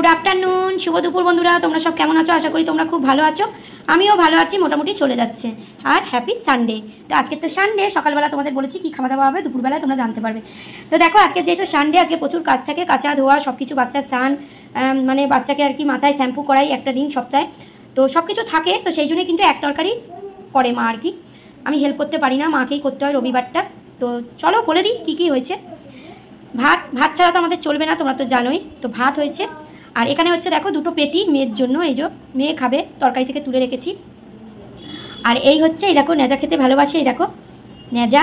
Good afternoon, শুভ দুপুর বন্ধুরা। তোমরা সব কেমন আছো? আশা করি তোমরা খুব ভালো আছো। আমিও ভালো আছি, মোটামুটি চলে যাচ্ছে। আর হ্যাপি সানডে। তো আজকে তো সানডে, সকালবেলা তোমাদের বলেছি কি খাওয়া দাওয়া হবে, দুপুরবেলায় তোমরা জানতে পারবে। তো দেখো, আজকে যেহেতু সানডে, আজকে প্রচুর কাজ থাকে, কাঁচা ধোয়া সব কিছু, বাচ্চার স্নান, মানে বাচ্চাকে আর কি মাথায় শ্যাম্পু করাই একটা দিন সপ্তাহে, তো সব কিছু থাকে। তো সেই জন্যই কিন্তু এক তরকারি করে মা আর কি, আমি হেল্প করতে পারি না, মাকেই করতে হয় রবিবারটা। তো চলো বলে দিই কী কী হয়েছে। ভাত ছাড়া তো আমাদের চলবে না, তোমরা তো জানোই। তো ভাত হয়েছে, আর এখানে হচ্ছে দেখো দুটো পেটি মেয়ের জন্য, এই যে মেয়ে খাবে, তরকারি থেকে তুলে রেখেছি। আর এই হচ্ছে, এই দেখো নেজা খেতে ভালোবাসে, এই দেখো নেজা।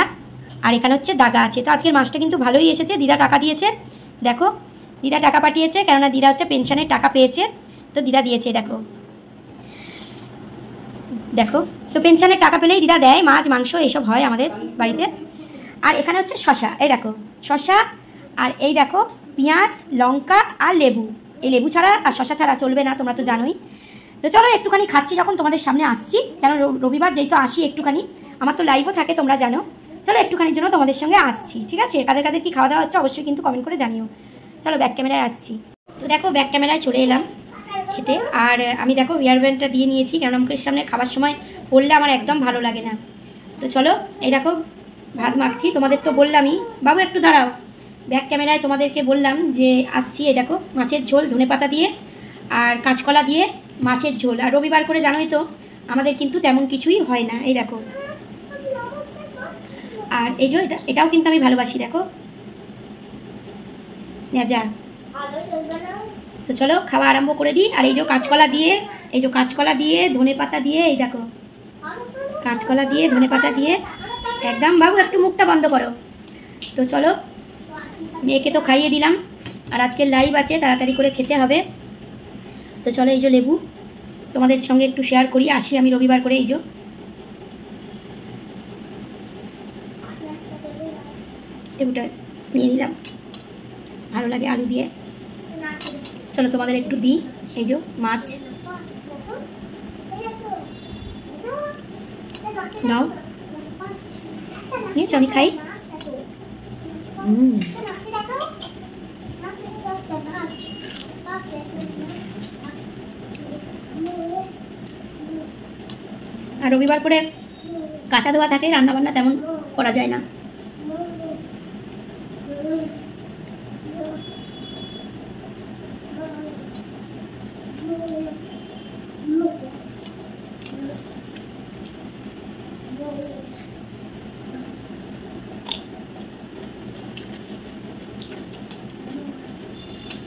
আর এখানে হচ্ছে দাগা আছে। তো আজকের মাছটা কিন্তু ভালোই এসেছে, দিদা টাকা দিয়েছে, দেখো দিদা টাকা পাঠিয়েছে, কেননা দিদা হচ্ছে পেনশনের টাকা পেয়েছে, তো দিদা দিয়েছে। দেখো দেখো, তো পেনশনের টাকা পেলেই দিদা দেয়, মাছ মাংস এইসব হয় আমাদের বাড়িতে। আর এখানে হচ্ছে শশা, এই দেখো শশা, আর এই দেখো পেঁয়াজ, লঙ্কা আর লেবু। এই লেবু ছাড়া আর শশা ছাড়া চলবে না, তোমরা তো জানোই। তো চলো একটুখানি খাচ্ছি, যখন তোমাদের সামনে আসছি, কেন রবিবার যেহেতু আসি একটুখানি, আমার তো লাইভও থাকে তোমরা জানো। চলো একটুখানির জন্য তোমাদের সঙ্গে আসছি, ঠিক আছে? কাদের কাদের কি খাওয়া দাওয়া হচ্ছে অবশ্যই কিন্তু কমেন্ট করে জানিও। চলো ব্যাক ক্যামেরায় আসছি। তো দেখো ব্যাক ক্যামেরায় চলে এলাম খেতে। আর আমি দেখো হেয়ার ব্যান্ডটা দিয়ে নিয়েছি, কেন মুখের সামনে খাবার সময় পড়লে আমার একদম ভালো লাগে না। তো চলো এই দেখো ভাত মাখছি, তোমাদের তো বললামই। বাবু একটু দাঁড়াও, ব্যাক ক্যামেরায় তোমাদেরকে বললাম যে আসছি। এই দেখো মাছের ঝোল ধনেপাতা দিয়ে আর কাঁচকলা দিয়ে মাছের ঝোল। আর রবিবার করে জানোই তো আমাদের কিন্তু তেমন কিছুই হয় না। এই দেখো, আর এই যে এটাও কিন্তু আমি ভালোবাসি, দেখো নেজা। তো চলো খাওয়া আরম্ভ করে দিই। আর এই যে কাঁচকলা দিয়ে, এই যে কাঁচকলা দিয়ে ধনেপাতা দিয়ে, এই দেখো কাঁচকলা দিয়ে ধনেপাতা দিয়ে একদম। বাবু একটু মুখটা বন্ধ করো। তো চলো, মেয়েকে তো খাইয়ে দিলাম, আর আজকের লাইভ আছে, তাড়াতাড়ি করে খেতে হবে। তো চলো এই যে লেবু তোমাদের সঙ্গে একটু শেয়ার করি, আসি আমি রবিবার করে। এই যে লেবুটা নিয়ে নিলাম, ভালো লাগে আলু দিয়ে। চলো তোমাদের একটু দিই। এই যে মাছ নাও, নিয়েছো, আমি খাই। আর রবিবার করে কাঁচা ধোয়া থাকে, রান্নাবান্না তেমন করা যায় না।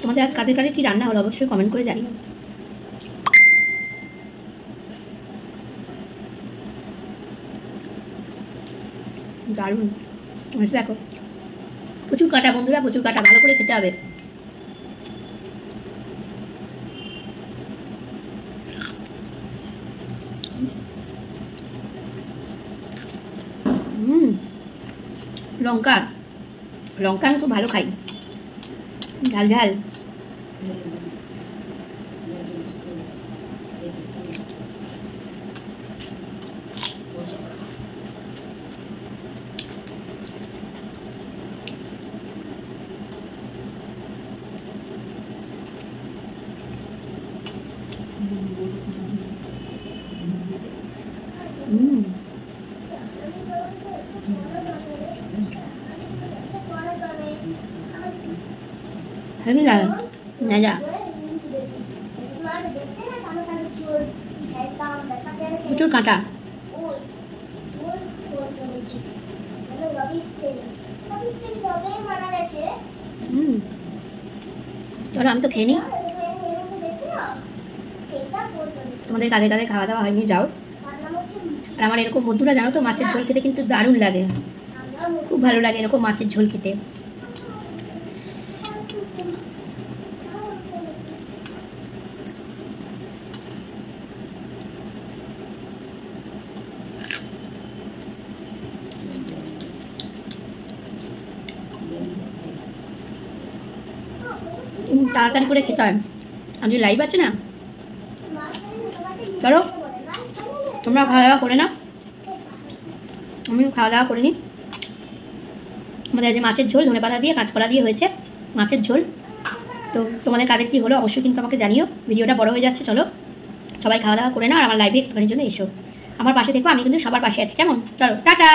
তোমাদের আজ কাদের কাদের কি রান্না হলো অবশ্যই কমেন্ট করে জানিও। দারুণ দেখো, প্রচুর কাটা বন্ধুরা, প্রচুর কাটা, ভালো করে খেতে হবে। লঙ্কা লঙ্কা আমি খুব ভালো খাই, ঝাল ঝাল। প্রচুর কাঁটা। চলো আমি তো খেয়ে নিই, তোমাদের কাদের কাদের খাওয়া দাওয়া হয়নি যাও। আর আমার এরকম বন্ধুরা জানো তো, মাছের ঝোল খেতে কিন্তু দারুণ লাগে, খুব ভালো লাগে এরকম মাছের ঝোল খেতে। তাড়াতাড়ি করে খেতে হয়, আমি লাইভ আছে না। চলো তোমরা খাওয়া দাওয়া করে না, আমি খাওয়া দাওয়া করে নিই। আমাদের যে মাছের ঝোল ধনেপাতা দিয়ে কাঁচকলা দিয়ে হয়েছে মাছের ঝোল। তো তোমাদের কাদের কী হলো অবশ্যই কিন্তু আমাকে জানিও। ভিডিওটা বড় হয়ে যাচ্ছে, চলো সবাই খাওয়া দাওয়া করে নাও আর আমার লাইভে একটুখানির জন্য এসো। আমার পাশে দেখো, আমি কিন্তু সবার পাশে আছি, কেমন? চলো টাটা।